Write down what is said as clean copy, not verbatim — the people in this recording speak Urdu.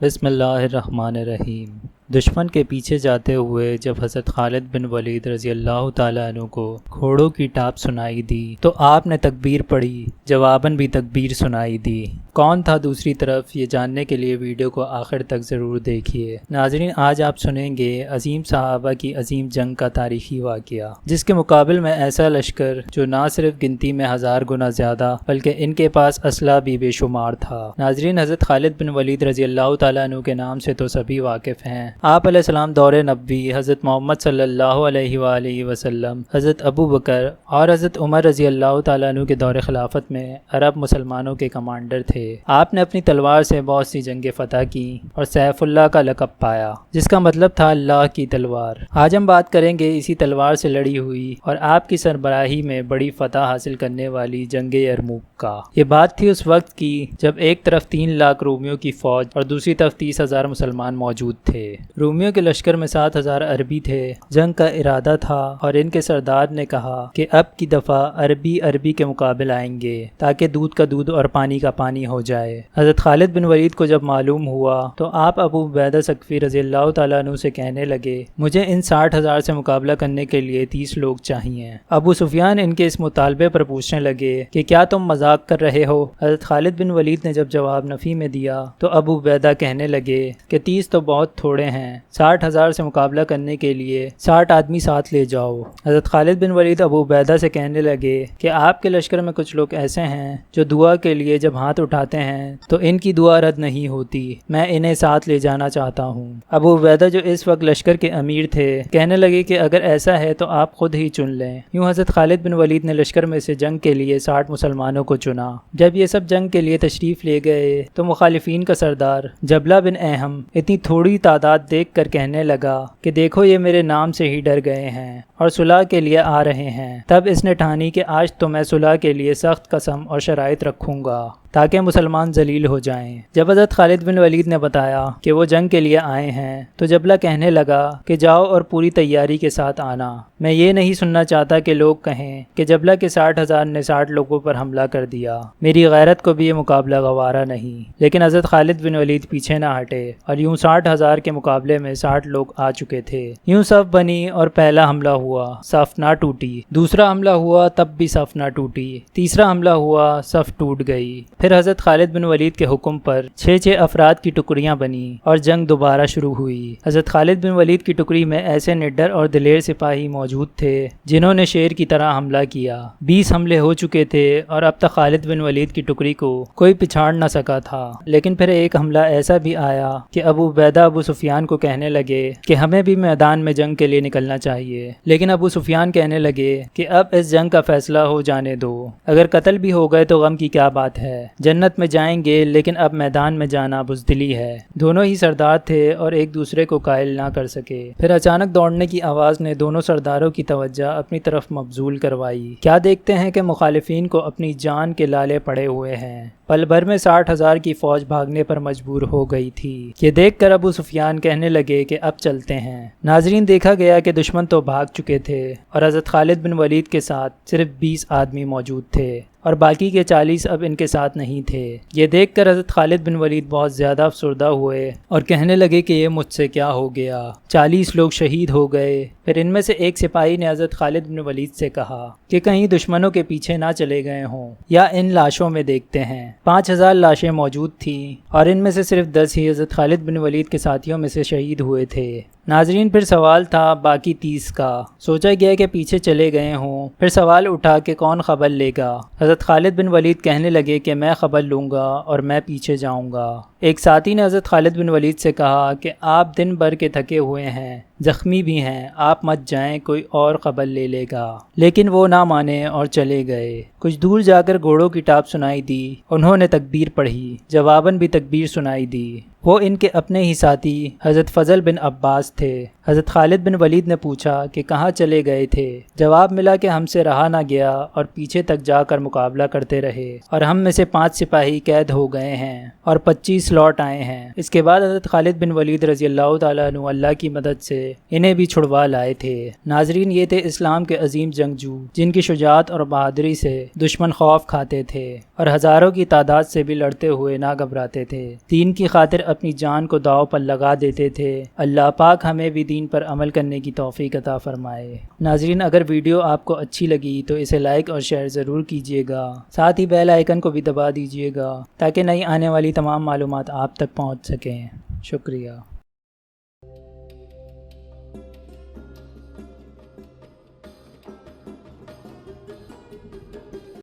بسم اللہ الرحمن الرحیم۔ دشمن کے پیچھے جاتے ہوئے جب حضرت خالد بن ولید رضی اللہ تعالیٰ عنہ کو گھوڑوں کی ٹاپ سنائی دی تو آپ نے تکبیر پڑھی، جواباً بھی تکبیر سنائی دی۔ کون تھا دوسری طرف، یہ جاننے کے لیے ویڈیو کو آخر تک ضرور دیکھیے۔ ناظرین، آج آپ سنیں گے عظیم صحابہ کی عظیم جنگ کا تاریخی واقعہ، جس کے مقابل میں ایسا لشکر جو نہ صرف گنتی میں 1000 گنا زیادہ بلکہ ان کے پاس اسلحہ بھی بے شمار تھا۔ ناظرین، حضرت خالد بن ولید رضی اللہ تعالیٰ عنہ کے نام سے تو سبھی واقف ہیں۔ آپ علیہ السلام دور نبوی، حضرت محمد صلی اللہ علیہ وآلہ وسلم، حضرت ابو بکر اور حضرت عمر رضی اللہ تعالیٰ عنہ کے دور خلافت میں عرب مسلمانوں کے کمانڈر تھے۔ آپ نے اپنی تلوار سے بہت سی جنگیں فتح کی اور سیف اللہ کا لقب پایا، جس کا مطلب تھا اللہ کی تلوار۔ آج ہم بات کریں گے اسی تلوار سے لڑی ہوئی اور آپ کی سربراہی میں بڑی فتح حاصل کرنے والی جنگ یرموک کا۔ یہ بات تھی اس وقت کی جب ایک طرف 3 لاکھ رومیوں کی فوج اور دوسری طرف 30,000 مسلمان موجود تھے۔ رومیوں کے لشکر میں 7,000 عربی تھے۔ جنگ کا ارادہ تھا اور ان کے سردار نے کہا کہ اب کی دفعہ عربی کے مقابل آئیں گے تاکہ دودھ کا دودھ اور پانی کا پانی ہو جائے۔ حضرت خالد بن ولید کو جب معلوم ہوا تو آپ ابو عبیدہ ثقفی رضی اللہ تعالیٰ عنہ سے کہنے لگے، مجھے ان 60,000 سے مقابلہ کرنے کے لیے 30 لوگ چاہیے۔ ابو سفیان ان کے اس مطالبے پر پوچھنے لگے کہ کیا تم مذاق کر رہے ہو؟ حضرت خالد بن ولید نے جب جواب نفی میں دیا تو ابو عبیدہ کہنے لگے کہ 30 تو بہت تھوڑے ہیں، 60,000 سے مقابلہ کرنے کے لیے 60 آدمی ساتھ لے جاؤ۔ حضرت خالد بن ولید ابو عبیدہ سے کہنے لگے کہ آپ کے لشکر میں کچھ لوگ ایسے ہیں جو دعا کے لیے جب ہاتھ اٹھاتے ہیں تو ان کی دعا رد نہیں ہوتی، میں انہیں ساتھ لے جانا چاہتا ہوں۔ ابو عبیدہ جو اس وقت لشکر کے امیر تھے کہنے لگے کہ اگر ایسا ہے تو آپ خود ہی چن لیں۔ یوں حضرت خالد بن ولید نے لشکر میں سے جنگ کے لیے 60 مسلمانوں کو چنا۔ جب یہ سب جنگ کے لیے تشریف لے گئے تو مخالفین کا سردار جبلہ بن اہم اتنی تھوڑی تعداد دیکھ کر کہنے لگا کہ دیکھو یہ میرے نام سے ہی ڈر گئے ہیں اور صلح کے لیے آ رہے ہیں۔ تب اس نے ٹھانی کہ آج تو میں صلح کے لیے سخت قسم اور شرائط رکھوں گا تاکہ مسلمان ذلیل ہو جائیں۔ جب حضرت خالد بن ولید نے بتایا کہ وہ جنگ کے لیے آئے ہیں تو جبلہ کہنے لگا کہ جاؤ اور پوری تیاری کے ساتھ آنا، میں یہ نہیں سننا چاہتا کہ لوگ کہیں کہ جبلہ کے 60,000 نے 60 لوگوں پر حملہ کر دیا، میری غیرت کو بھی یہ مقابلہ گوارا نہیں۔ لیکن حضرت خالد بن ولید پیچھے نہ ہٹے اور یوں 60,000 کے مقابلے میں 60 لوگ آ چکے تھے۔ یوں صف بنی اور پہلا حملہ ہوا، صف نہ ٹوٹی۔ دوسرا حملہ ہوا، تب بھی صف نہ ٹوٹی۔ تیسرا حملہ ہوا، صف ٹوٹ گئی۔ پھر حضرت خالد بن ولید کے حکم پر 6 افراد کی ٹکڑیاں بنی اور جنگ دوبارہ شروع ہوئی۔ حضرت خالد بن ولید کی ٹکڑی میں ایسے نڈر اور دلیر سپاہی موجود تھے جنہوں نے شیر کی طرح حملہ کیا۔ 20 حملے ہو چکے تھے اور اب تک خالد بن ولید کی ٹکڑی کو کوئی پچھاڑ نہ سکا تھا۔ لیکن پھر ایک حملہ ایسا بھی آیا کہ ابو عبیدہ ابو سفیان کو کہنے لگے کہ ہمیں بھی میدان میں جنگ کے لیے نکلنا چاہیے، لیکن ابو سفیان کہنے لگے کہ اب اس جنگ کا فیصلہ ہو جانے دو، اگر قتل بھی ہو گئے تو غم کی کیا بات ہے، جنت میں جائیں گے لیکن اب میدان میں جانا بزدلی ہے۔ دونوں ہی سردار تھے اور ایک دوسرے کو قائل نہ کر سکے۔ پھر اچانک دوڑنے کی آواز نے دونوں سرداروں کی توجہ اپنی طرف مبذول کروائی۔ کیا دیکھتے ہیں کہ مخالفین کو اپنی جان کے لالے پڑے ہوئے ہیں۔ پل بھر میں 60,000 کی فوج بھاگنے پر مجبور ہو گئی تھی۔ یہ دیکھ کر ابو سفیان کہنے لگے کہ اب چلتے ہیں۔ ناظرین، دیکھا گیا کہ دشمن تو بھاگ چکے تھے اور حضرت خالد بن ولید کے ساتھ صرف 20 آدمی موجود تھے اور باقی کے 40 اب ان کے ساتھ نہیں تھے۔ یہ دیکھ کر حضرت خالد بن ولید بہت زیادہ افسردہ ہوئے اور کہنے لگے کہ یہ مجھ سے کیا ہو گیا، 40 لوگ شہید ہو گئے۔ پھر ان میں سے ایک سپاہی نے حضرت خالد بن ولید سے کہا کہ کہیں دشمنوں کے پیچھے نہ چلے گئے ہوں، یا ان لاشوں میں دیکھتے ہیں۔ 5,000 لاشیں موجود تھیں اور ان میں سے صرف 10 ہی حضرت خالد بن ولید کے ساتھیوں میں سے شہید ہوئے تھے۔ ناظرین، پھر سوال تھا باقی 30 کا۔ سوچا گیا کہ پیچھے چلے گئے ہوں، پھر سوال اٹھا کہ کون خبر لے گا۔ حضرت خالد بن ولید کہنے لگے کہ میں خبر لوں گا اور میں پیچھے جاؤں گا۔ ایک ساتھی نے حضرت خالد بن ولید سے کہا کہ آپ دن بھر کے تھکے ہوئے ہیں، زخمی بھی ہیں، آپ مت جائیں، کوئی اور خبر لے لے گا۔ لیکن وہ نہ مانے اور چلے گئے۔ کچھ دور جا کر گھوڑوں کی ٹاپ سنائی دی، انہوں نے تکبیر پڑھی، جواباً بھی تکبیر سنائی دی۔ وہ ان کے اپنے ہی ساتھی حضرت فضل بن عباس تھے۔ حضرت خالد بن ولید نے پوچھا کہ کہاں چلے گئے تھے؟ جواب ملا کہ ہم سے رہا نہ گیا اور پیچھے تک جا کر مقابلہ کرتے رہے اور ہم میں سے 5 سپاہی قید ہو گئے ہیں اور 25 لوٹ آئے ہیں۔ اس کے بعد حضرت خالد بن ولید رضی اللہ تعالیٰ عنہ اللہ کی مدد سے انہیں بھی چھڑوا لائے تھے۔ ناظرین، یہ تھے اسلام کے عظیم جنگجو جن کی شجاعت اور بہادری سے دشمن خوف کھاتے تھے اور ہزاروں کی تعداد سے بھی لڑتے ہوئے نہ گھبراتے تھے۔ دین کی خاطر اپنی جان کو داؤ پر لگا دیتے تھے۔ اللہ پاک ہمیں بھی دین پر عمل کرنے کی توفیق عطا فرمائے۔ ناظرین، اگر ویڈیو آپ کو اچھی لگی تو اسے لائک اور شیئر ضرور کیجیے گا، ساتھ ہی بیل آئیکن کو بھی دبا دیجیے گا تاکہ نئی آنے والی تمام معلومات آپ تک پہنچ سکیں۔ شکریہ۔